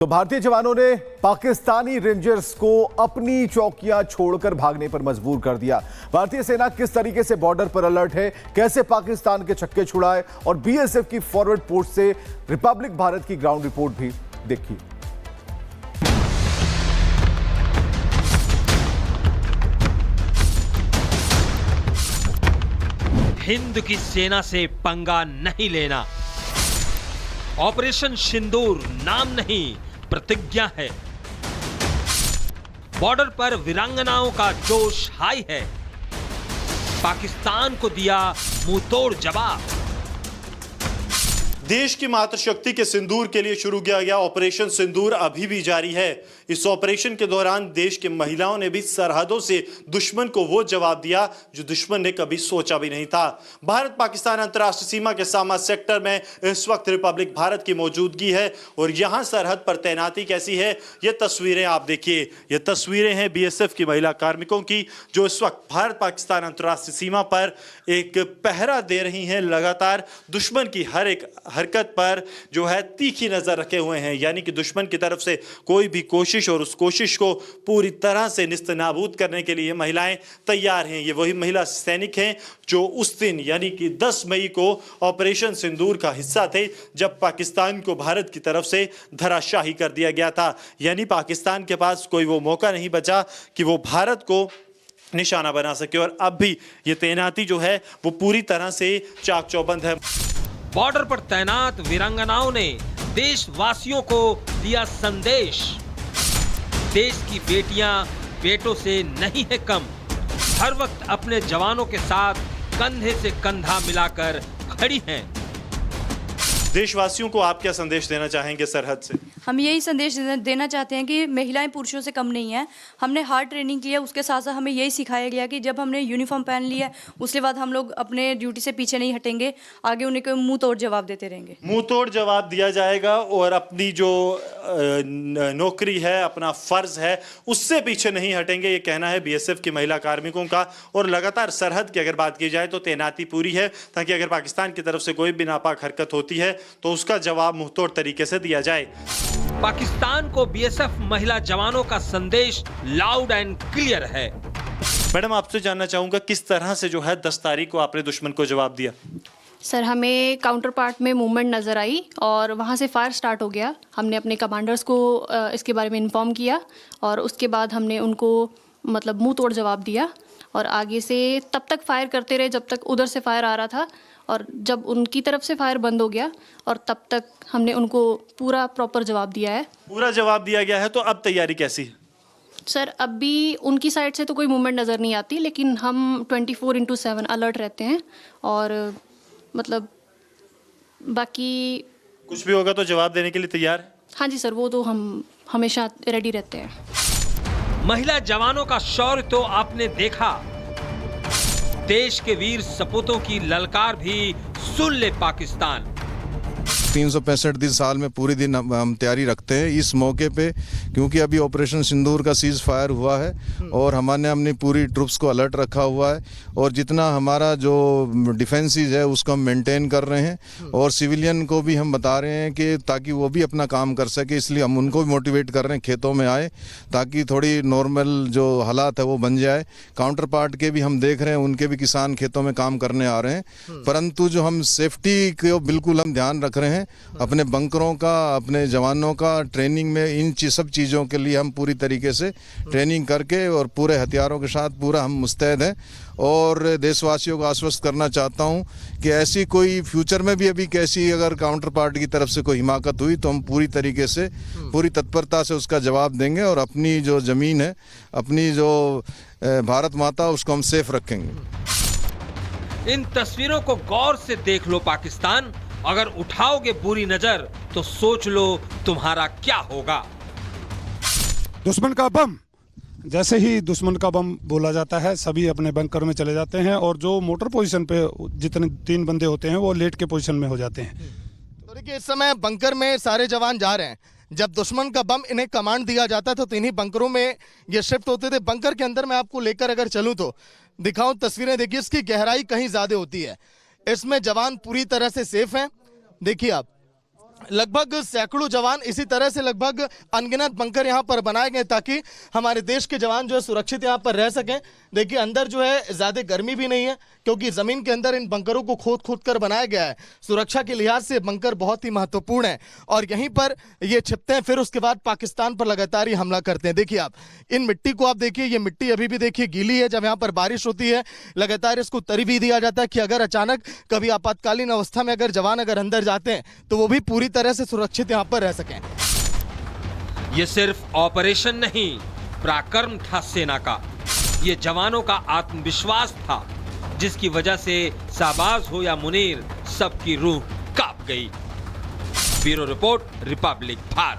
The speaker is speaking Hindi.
तो भारतीय जवानों ने पाकिस्तानी रेंजर्स को अपनी चौकियां छोड़कर भागने पर मजबूर कर दिया। भारतीय सेना किस तरीके से बॉर्डर पर अलर्ट है, कैसे पाकिस्तान के छक्के छुड़ाए, और बीएसएफ की फॉरवर्ड पोस्ट से रिपब्लिक भारत की ग्राउंड रिपोर्ट भी देखिए। हिंद की सेना से पंगा नहीं लेना, ऑपरेशन सिंदूर नाम नहीं प्रतिज्ञा है। बॉर्डर पर वीरांगनाओं का जोश हाई है, पाकिस्तान को दिया मुंहतोड़ जवाब। देश की मातृशक्ति के सिंदूर के लिए शुरू किया गया ऑपरेशन सिंदूर अभी भी जारी है। इस ऑपरेशन के दौरान देश की महिलाओं ने भी सरहदों से दुश्मन को वो जवाब दिया जो दुश्मन ने कभी सोचा भी नहीं था। भारत पाकिस्तान अंतर्राष्ट्रीय सीमा के सामा सेक्टर में इस वक्त रिपब्लिक भारत की मौजूदगी है और यहां सरहद पर तैनाती कैसी है, ये तस्वीरें आप देखिए। ये तस्वीरें हैं बीएसएफ की महिला कार्मिकों की जो इस वक्त भारत पाकिस्तान अंतर्राष्ट्रीय सीमा पर एक पहरा दे रही हैं। लगातार दुश्मन की हर एक हरकत पर जो है तीखी नजर रखे हुए हैं, यानी कि दुश्मन की तरफ से कोई भी कोशिश और उस कोशिश को पूरी तरह से निस्तनाबूद करने के लिए महिलाएं तैयार हैं। ये वही महिला सैनिक हैं जो उस दिन यानी कि 10 मई को ऑपरेशन सिंदूर का हिस्सा थे जब पाकिस्तान को भारत की तरफ से धराशाही कर दिया गया था। यानी पाकिस्तान के पास कोई वो मौका नहीं बचा कि वो भारत को निशाना बना सके और अब भी ये तैनाती जो है वो पूरी तरह से चाक चौबंद है। बॉर्डर पर तैनात वीरांगनाओं ने देशवासियों को दिया संदेश, देश की बेटियां बेटों से नहीं है कम, हर वक्त अपने जवानों के साथ कंधे से कंधा मिलाकर खड़ी हैं। देशवासियों को आप क्या संदेश देना चाहेंगे सरहद से? हम यही संदेश देना चाहते हैं कि महिलाएं पुरुषों से कम नहीं हैं। हमने हार्ड ट्रेनिंग की है, उसके साथ साथ हमें यही सिखाया गया कि जब हमने यूनिफॉर्म पहन लिया है उसके बाद हम लोग अपने ड्यूटी से पीछे नहीं हटेंगे, आगे उन्हें को मुंह तोड़ जवाब देते रहेंगे। मुंह तोड़ जवाब दिया जाएगा और अपनी जो नौकरी है, अपना फर्ज है, उससे पीछे नहीं हटेंगे, ये कहना है बीएसएफ की महिला कार्मिकों का। और लगातार सरहद की अगर बात की जाए तो तैनाती पूरी है ताकि अगर पाकिस्तान की तरफ से कोई भी नापाक हरकत होती है तो उसका जवाब मुंहतोड़ तरीके से दिया जाए। पाकिस्तान को बीएसएफ महिला जवानों का संदेश लाउड एंड क्लियर है। मैडम, आपसे जानना चाहूंगा किस तरह से जो है 10 तारीख को आपने दुश्मन को जवाब दिया? सर, हमें काउंटर पार्ट में मूवमेंट नज़र आई और वहाँ से फायर स्टार्ट हो गया। हमने अपने कमांडर्स को इसके बारे में इन्फॉर्म किया और उसके बाद हमने उनको मतलब मुंह तोड़ जवाब दिया और आगे से तब तक फायर करते रहे जब तक उधर से फायर आ रहा था और जब उनकी तरफ से फायर बंद हो गया और तब तक हमने उनको पूरा प्रॉपर जवाब दिया है। पूरा जवाब दिया गया है, तो अब तैयारी कैसी है? सर, अब भी उनकी साइड से तो कोई मूवमेंट नज़र नहीं आती, लेकिन हम 24/7 अलर्ट रहते हैं और मतलब बाकी कुछ भी होगा तो जवाब देने के लिए तैयार है? हाँ जी सर, वो तो हम हमेशा रेडी रहते हैं। महिला जवानों का शौर्य तो आपने देखा, देश के वीर सपूतों की ललकार भी सुन ले पाकिस्तान। 365 दिन साल में पूरी दिन हम तैयारी रखते हैं इस मौके पे, क्योंकि अभी ऑपरेशन सिंदूर का सीज फायर हुआ है और हमने अपनी पूरी ट्रुप्स को अलर्ट रखा हुआ है और जितना हमारा जो डिफेंसेस है उसको हम मेंटेन कर रहे हैं और सिविलियन को भी हम बता रहे हैं कि ताकि वो भी अपना काम कर सके, इसलिए हम उनको भी मोटिवेट कर रहे हैं खेतों में आए ताकि थोड़ी नॉर्मल जो हालात है वो बन जाए। काउंटर पार्ट के भी हम देख रहे हैं, उनके भी किसान खेतों में काम करने आ रहे हैं, परंतु जो हम सेफ्टी को बिल्कुल हम ध्यान रख रहे हैं, अपने बंकरों का, अपने जवानों का ट्रेनिंग में इन सब चीज़ों के लिए हम पूरी तरीके से ट्रेनिंग करके और पूरे हथियारों के साथ पूरा हम मुस्तैद हैं। और देशवासियों को आश्वस्त करना चाहता हूं कि ऐसी कोई फ्यूचर में भी अभी कैसी अगर काउंटर पार्ट की तरफ से कोई हिमाकत हुई तो हम पूरी तरीके से पूरी तत्परता से उसका जवाब देंगे और अपनी जो ज़मीन है, अपनी जो भारत माता, उसको हम सेफ रखेंगे। इन तस्वीरों को गौर से देख लो पाकिस्तान, अगर उठाओगे बुरी नजर तो सोच लो तुम्हारा क्या होगा। दुश्मन का बम, जैसे ही दुश्मन का बम बोला जाता है सभी अपने बंकर में चले जाते हैं और जो मोटर पोजीशन पे जितने 3 बंदे होते हैं वो लेट के पोजीशन में हो जाते हैं। तो देखिए, इस समय बंकर में सारे जवान जा रहे हैं। जब दुश्मन का बम इन्हें कमांड दिया जाता था तो इन्हीं बंकरों में ये शिफ्ट होते थे। बंकर के अंदर मैं आपको लेकर अगर चलूँ तो दिखाऊं तस्वीरें, देखिए इसकी गहराई कहीं ज़्यादा होती है। इसमें जवान पूरी तरह से सेफ हैं। देखिए आप, लगभग सैकड़ों जवान, इसी तरह से लगभग अनगिनत बंकर यहाँ पर बनाए गए ताकि हमारे देश के जवान जो है सुरक्षित यहाँ पर रह सकें। देखिए अंदर जो है ज़्यादा गर्मी भी नहीं है क्योंकि ज़मीन के अंदर इन बंकरों को खोद खोद कर बनाया गया है। सुरक्षा के लिहाज से बंकर बहुत ही महत्वपूर्ण है और यहीं पर ये छिपते हैं, फिर उसके बाद पाकिस्तान पर लगातार ही हमला करते हैं। देखिए आप इन मिट्टी को आप देखिए, ये मिट्टी अभी भी देखिए गीली है। जब यहाँ पर बारिश होती है लगातार इसको तरी भी दिया जाता है कि अगर अचानक कभी आपातकालीन अवस्था में अगर जवान अगर अंदर जाते हैं तो वो भी पूरी तरह से सुरक्षित यहाँ पर रह सकें। ये सिर्फ ऑपरेशन नहीं, पराक्रम था सेना का। ये जवानों का आत्मविश्वास था जिसकी वजह से शाहबाज हो या मुनीर, सबकी रूह कांप गई। Bureau report, Republic Bharat.